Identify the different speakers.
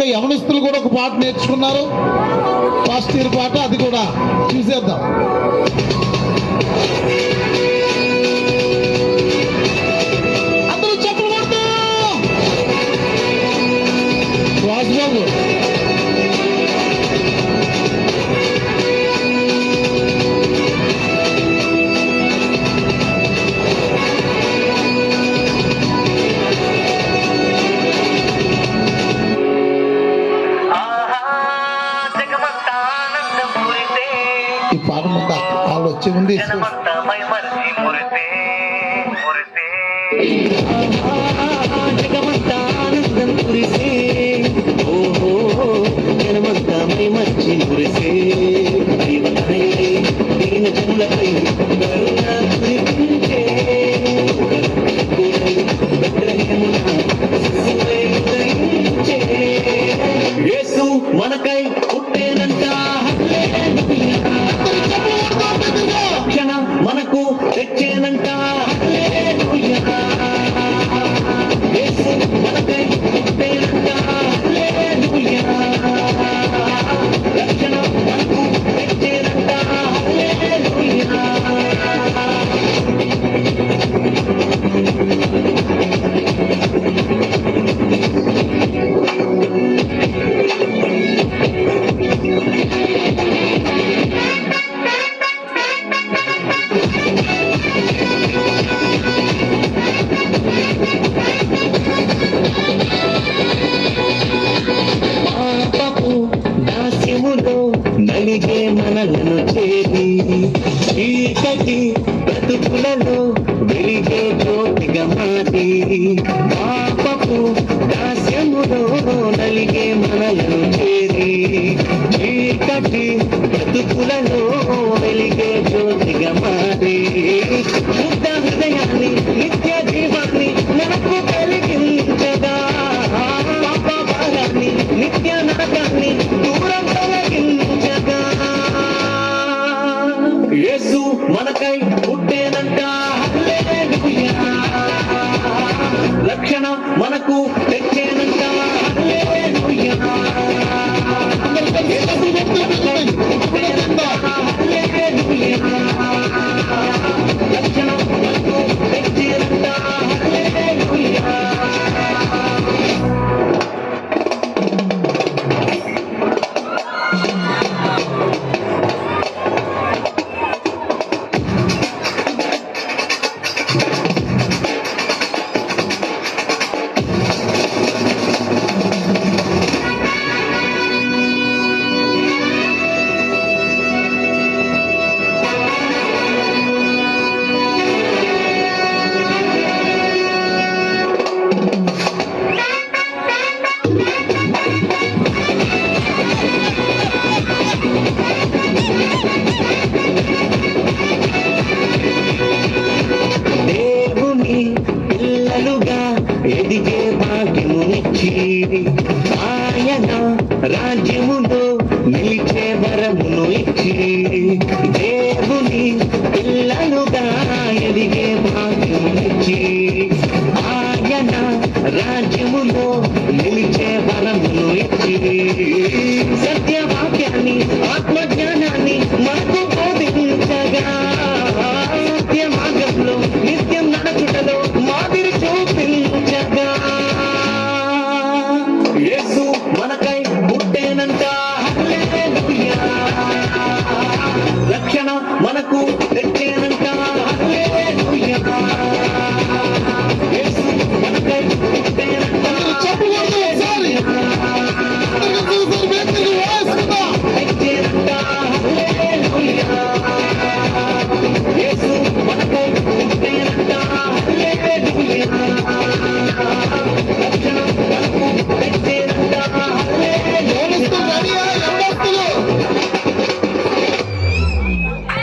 Speaker 1: యొక్క యవనస్తులు కూడా ఒక పాట నేర్చుకున్నారు, ఫస్ట్ ఇయర్ పాట, అది కూడా చూసేద్దాం. అందరూ చెప్పలు కొడుతూ రాజుబాబు ఈ పాట ముందు వాళ్ళు వచ్చే ముందు
Speaker 2: యేసు మనకై పుట్టేనంట, రక్షణ మనకు తెచ్చేనంట. యేసు మనకై పుట్టేనంట, రక్షణ మనకు తెచ్చేనంట. దాస్యములో నలిగే మనలను చేరి చీకటి బ్రతుకులలో వెలిగే జ్యోతిగా మారి, పాపపు దాస్యములో నలిగే మనలను చేరి చీకటి బ్రతుకులలో వెలిగే జ్యోతిగా మారి, శుద్ధ హృదయాన్ని నిత్య జీవాన్ని మనకు కలిగించగా, పాప భారాన్ని నిత్య నరకాన్ని దూరం తొలగించగా. యేసు మనకై పుట్టేనంట, హల్లెలూయా, రక్షణ మనకు తెచ్చేనంట, హల్లెలూయా, యేసు మనకై పుట్టేనంట, హల్లెలూయా, రక్షణ మనకు తెచ్చేనంట, హల్లెలూయా. ఎదిగే భాగ్యమునిచ్చి ఆయన రాజ్యములో నిలిచే వరమును ఇచ్చి, దేవుని పిల్లలుగా ఎదిగే భాగ్యమునిచ్చి ఆయన రాజ్యములో నిలిచే వరమును ఇచ్చి, సత్యవాక్యాన్ని ఆత్మజ్ఞానాన్ని మనకు బోధించగా, సత్య మార్గంలో నిత్యం నడచుటలో మాదిరి చూపించగా. యేసు మనక